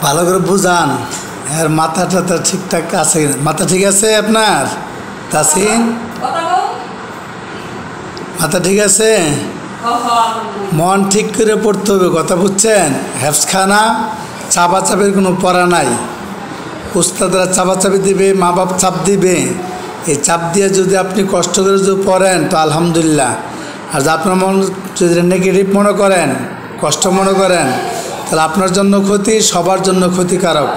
ভালো করে বুঝান, এর মাথাটা তো ঠিকঠাক আছে। মাথা ঠিক আছে আপনার তাসিন? মাথা ঠিক আছে? মন ঠিক করে পড়তে হবে, কথা বুঝছেন? হেফজখানা চাপাচাপির কোনো পড়া নাই। উস্তাদরা চাপাচাপি দিবে, মা বাপ চাপ দিবে। এই চাপ দিয়ে যদি আপনি কষ্ট করে যদি পড়েন তো আলহামদুলিল্লাহ। আর আপনার মন যদি নেগেটিভ মনে করেন, কষ্ট মনে করেন, তাহলে আপনার জন্য ক্ষতি, সবার জন্য ক্ষতিকারক।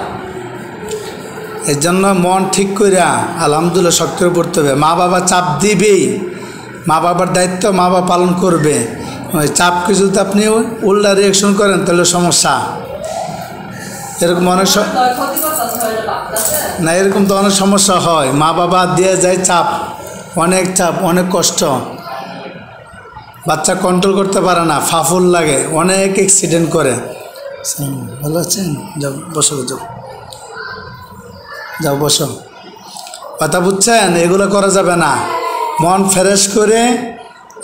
এর জন্য মন ঠিক করিয়া আলহামদুলিল্লাহ শক্ত করে পড়তে হবে। মা বাবা চাপ দিবেই, মা বাবার দায়িত্ব মা বাবা পালন করবে। ওই চাপকে যদি আপনি উল্টা রিয়াকশন করেন তাহলে সমস্যা। এরকম অনেক না, এরকম তো অনেক সমস্যা হয়। মা বাবা দিয়ে যায় চাপ, অনেক চাপ, অনেক কষ্ট। বাচ্চা কন্ট্রোল করতে পারে না, ফাফুল লাগে, অনেক অ্যাক্সিডেন্ট করে। ভালো আছেন? যাও বসো, যাও যাও বসো। কথা বুঝছেন? এগুলো করা যাবে না। মন ফ্রেশ করে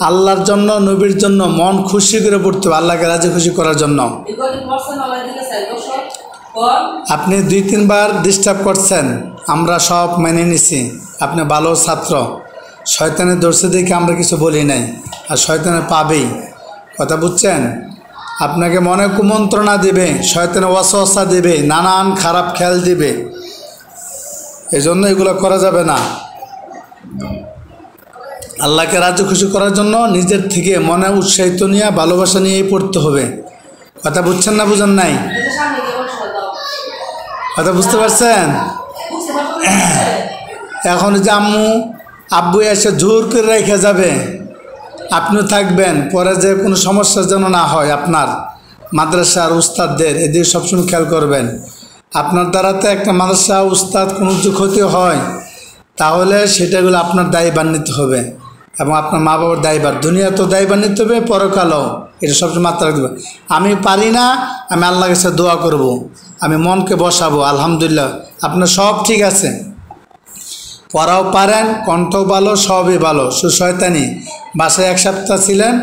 আল্লাহর জন্য, নবীর জন্য মন খুশি করে পড়তে হবে, আল্লাহকে রাজি খুশি করার জন্য। আপনি 2-3 বার ডিস্টার্ব করছেন, আমরা সব মেনে নিছি। আপনি ভালো ছাত্র, শয়তানের দর্শে দেখে আমরা কিছু বলি নাই, আর শয়তানের পাবেই। কথা বুঝছেন? আপনাকে মনে কুমন্ত্রণা দেবে, শয়তানের ওয়াসওয়াসা দেবে, নানান খারাপ খেয়াল দিবে। এজন্য এগুলো করা যাবে না। আল্লাহকে রাজি খুশি করার জন্য নিজের থেকে মনে উৎসাহিত নিয়ে, ভালোবাসা নিয়েই পড়তে হবে। কথা বুঝছেন না বুঝেন নাই? কথা বুঝতে পারছেন? এখন যে আব্বু এসে জোর করে রেখে যাবে, আপনিও থাকবেন, পরে যে কোনো সমস্যা যেন না হয় আপনার। মাদ্রাসার উস্তাদদের এদিকে সবসময় খেয়াল করবেন। আপনার দ্বারাতে একটা মাদ্রাসা উস্তাদ কোনো কিছু ক্ষতি হয় তাহলে সেটাগুলো আপনার দায়ভার নিতে হবে, এবং আপনার মা বাবার দায়ভার। দুনিয়া তো দায়ভার নিতে হবে, পরকালও। এটা সবসময় মাত্রা রাখতে হবে। আমি পারি না, আমি আল্লাহর কাছে দোয়া করব, আমি মনকে বসাবো, আলহামদুলিল্লাহ আপনার সব ঠিক আছে। পড়াও পারেন, কণ্ঠ ভালো, সবই ভালো। শয়তানি বাসায় 1 সপ্তাহ ছিলেন,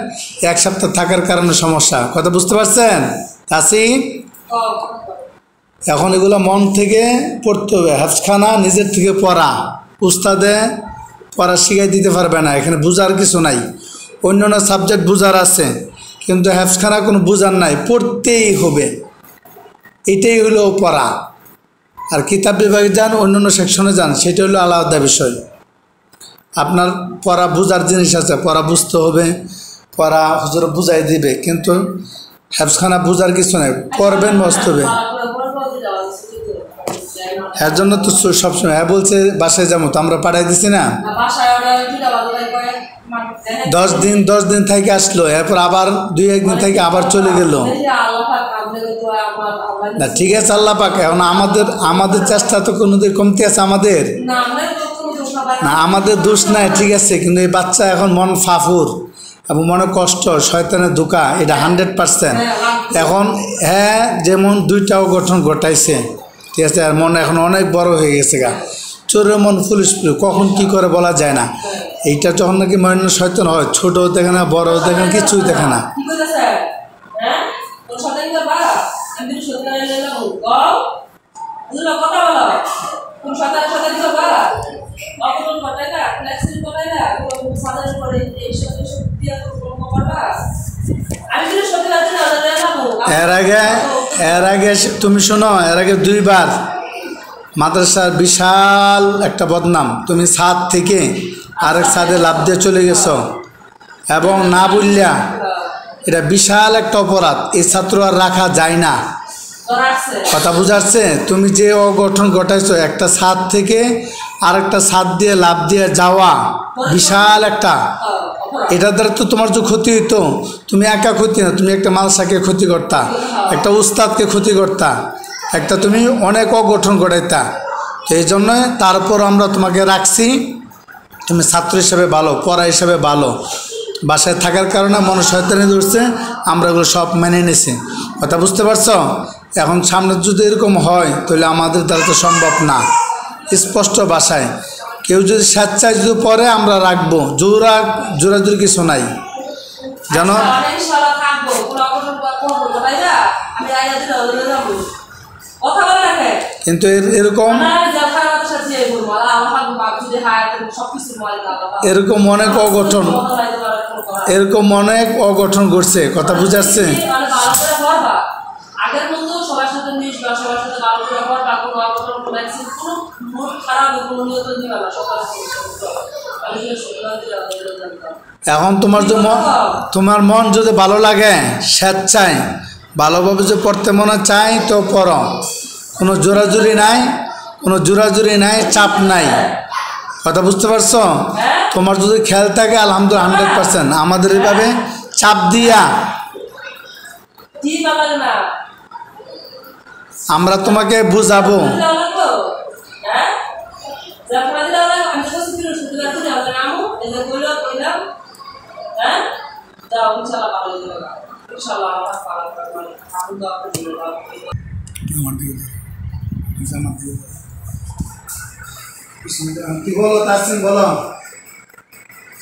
1 সপ্তাহ থাকার কারণে সমস্যা। কথা বুঝতে পারছেন? তাসি এখন এগুলো মন থেকে পড়তে হবে। হেফজখানা নিজের থেকে পড়া, উস্তাদে পড়া শিখাই দিতে পারবে না, এখানে বুঝার কিছু নাই। অন্যান্য সাবজেক্ট বুঝার আছে, কিন্তু হেফজখানা কোনো বুঝার নাই, পড়তেই হবে। এটাই হলো পড়া। আর কিতাব বিভাগে যান, অন্যান্য সেকশনে যান, সেটা হলো আলাদা বিষয়। আপনার পড়া বুঝার জিনিস আছে, পড়া বুঝতে হবে, পড়া হুজুর বুঝাই দিবে, কিন্তু হেফজখানা বুঝার কিছু নেই, পড়বেন বুঝতে হবে। এর জন্য তো সবসময় বলছে বাসায় যাবো, তো আমরা পাঠাই দিছি না। 10 দিন থেকে আসলো, এরপর আবার 2-1 দিন থেকে আবার চলে গেল। না ঠিক আছে, আল্লাহ পাক। এখন আমাদের চেষ্টা তো কোনোদিন কমতি আছে আমাদের না, আমাদের দোষ নাই, ঠিক আছে। কিন্তু এই বাচ্চা এখন মন ফাফুর এবং মনে কষ্ট, শয়তানের ধোঁকা, এটা 100%। এখন হ্যাঁ, যেমন 2টাও গঠন ঘটাইছে, ঠিক আছে। আর মন এখন অনেক বড় হয়ে গেছে গা, চোরের মন পুলিশ, কখন কি করে বলা যায় না। এইটা যখন নাকি মনে শয়তান হয়, ছোট দেখে না, বড় দেখে না, কিছুই দেখে না। এর আগে তুমি শোনো, এর আগে 2 বার মাদ্রাসার বিশাল একটা বদনাম, তুমি ছাদ থেকে আরেক ছাদে লাফ দিয়ে চলে গেছো, এবং না বললা, এটা বিশাল একটা অপরাধ। এই ছাত্র আর রাখা যায় না। কথা বুঝাচ্ছে? তুমি যে অঘটন ঘটাইছো, একটা ছাদ থেকে আরেকটা ছাদ দিয়ে লাফ দিয়ে যাওয়া, বিশাল একটা, এটার দ্বারা তো তোমার যে ক্ষতি হইতো, তুমি একা ক্ষতি না, তুমি একটা মাদ্রাসাকে ক্ষতি করতা, একটা উস্তাদকে ক্ষতি করতা, একটা তুমি অনেক অঘটন ঘটাইতা। এই জন্য তারপর আমরা তোমাকে রাখছি, তুমি ছাত্র হিসেবে ভালো, পড়া হিসেবে ভালো, বাসায় থাকার কারণে মনে শয়তানি ধরছে, আমরা এগুলো সব মেনে নিছি। কথা বুঝতে পারছো? এখন সামনে যদি এরকম হয় তাহলে আমাদের দ্বারা তো সম্ভব না। স্পষ্ট ভাষায় কেউ যদি স্বেচ্ছায় যদি পড়ে আমরা রাখবো, জোরাজুরি কিছু নাই যেন। কিন্তু এরকম অনেক অঘটন ঘটছে। কথা বুঝাচ্ছে? এখন তোমার মন যদি ভালো লাগে, স্বেচ্ছায় ভালোভাবে যদি পড়তে মনে চায় তো পড়ো, কোনো জোরাজুরি নাই, চাপ নাই। কথা বুঝতে পারছো? তোমার যদি খেয়াল থাকে আলহামদুলিল্লাহ 100%। আমাদের এইভাবে চাপ দিয়া আমরা তোমাকে বুঝাবো। কি বলো তাসিম, বলো।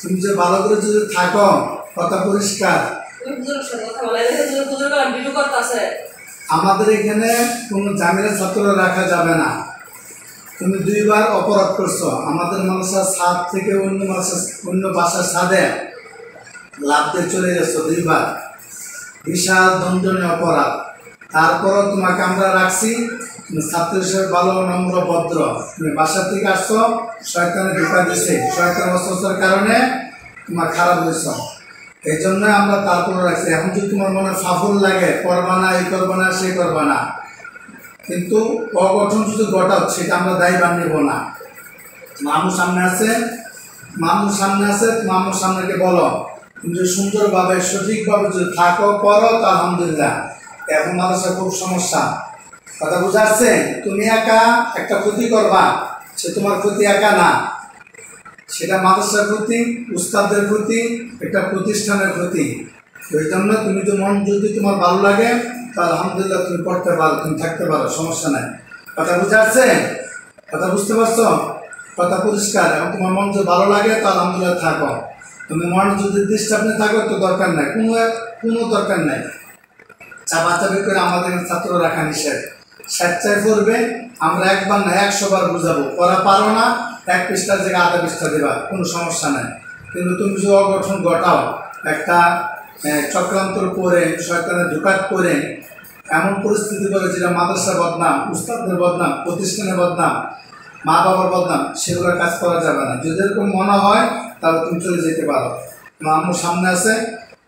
তুমি যে ভালো করে যদি থাকো, কথা পরিষ্কার। আমাদের এখানে কোনো জামিনের ছাত্র রাখা যাবে না। তুমি 2 বার অপরাধ করছো। আমাদের মানুষের ছাদ থেকে অন্য বাসার ছাদে লাভ দিয়ে চলে গেছো 2 বার, বিশাল দণ্ডনীয় অপরাধ। তারপরও তোমাকে আমরা রাখছি। তুমি ছাত্র হিসেবে ভালো, নম্র, ভদ্র। তুমি বাসা থেকে আসছো, শয়তানে ঢোকা দিছে, শয়তান অস্ত্রের কারণে তোমার খারাপ হয়েছ, এই জন্য আমরা তারপরে রাখছি। এখন যদি তোমার মনে সাফল লাগে, করবা না, এই করবা না, সেই করবা না, কিন্তু অগঠন যদি ঘটাও সেটা আমরা দায়ভার নেব না। মামুর সামনে আছে, মামুর সামনেকে বলো, তুমি যদি সুন্দরভাবে সঠিকভাবে যদি থাকো, পড়ো, তো আলহামদুলিল্লাহ। এখন মানুষের খুব সমস্যা। কথা বুঝা আসছে? তুমি একা একটা ক্ষতি করবা, সে তোমার ক্ষতি একা না, সেটা মাদ্রাসার ক্ষতি, উস্তাদের ক্ষতি, একটা প্রতিষ্ঠানের ক্ষতি। ওই জন্য তুমি তো মন যদি তোমার ভালো লাগে তা আলহামদুলিল্লাহ তুমি পড়তে পারো, তুমি থাকতে পারো, সমস্যা নাই। কথা বুঝা আসছে? কথা বুঝতে পারছো? কথা পরিষ্কার? এখন তোমার মন যদি ভালো লাগে তো আলহামদুলিল্লাহ থাকো। তুমি মন যদি ডিস্টার্বে থাকো তো দরকার নাই, কোনো দরকার নাই। চাপাচাপি করে আমাদের ছাত্র রাখা নিষেধ। স্বেচ্ছায় পড়বে, আমরা একবার না 100 বার বুঝাবো। পড়া পারো না, 1 পৃষ্ঠার জায়গায় 1/2 পৃষ্ঠা দেবা, কোনো সমস্যা নাই। কিন্তু তুমি যদি অগঠন ঘটাও, একটা চক্রান্তর করে, শয়তানের ঢোকাত করে, এমন পরিস্থিতি করে যেটা মাদ্রাসা বদনাম, উস্তাদের বদনাম, প্রতিষ্ঠানের বদনাম, মা বাবার বদনাম, সেগুলোর কাজ করা যাবে না। যদি এরকম মনে হয় তাহলে তুমি চলে যেতে পারো। মামুর সামনে আছে,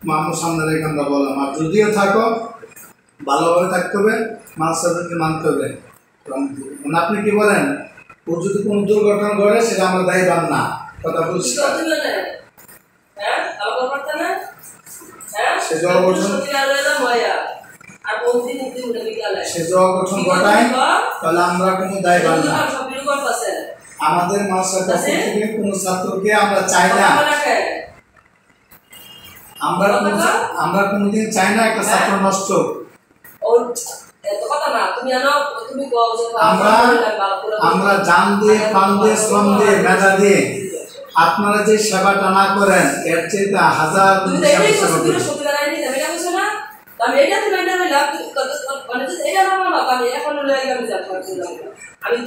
মামুর সামনে রেখে আমরা বললাম। আর যদিও থাকো, ভালোভাবে থাকতে হবে, মাদ্রাসাদেরকে মানতে হবে। আপনি কি বলেন? ওর যদি কোনো দুর্ঘটনা ঘটে সেটা আমরা দায়ভার না। কথা বলছি, সে অঘটন ঘটায় তাহলে আমরা কোনো দায়ভার না। আমাদের মাদ্রাসার কাছ থেকে কোনো ছাত্রকে আমরা চাই না, আমরা কোনোদিন চাই না একটা ছাত্র নষ্ট। আমরা জান দিয়ে, প্রাণ দিয়ে, শ্রম দিয়ে, মেধা দিয়ে আপনারা যে সেবাটা না করেন এর চেয়ে 1000 গুণ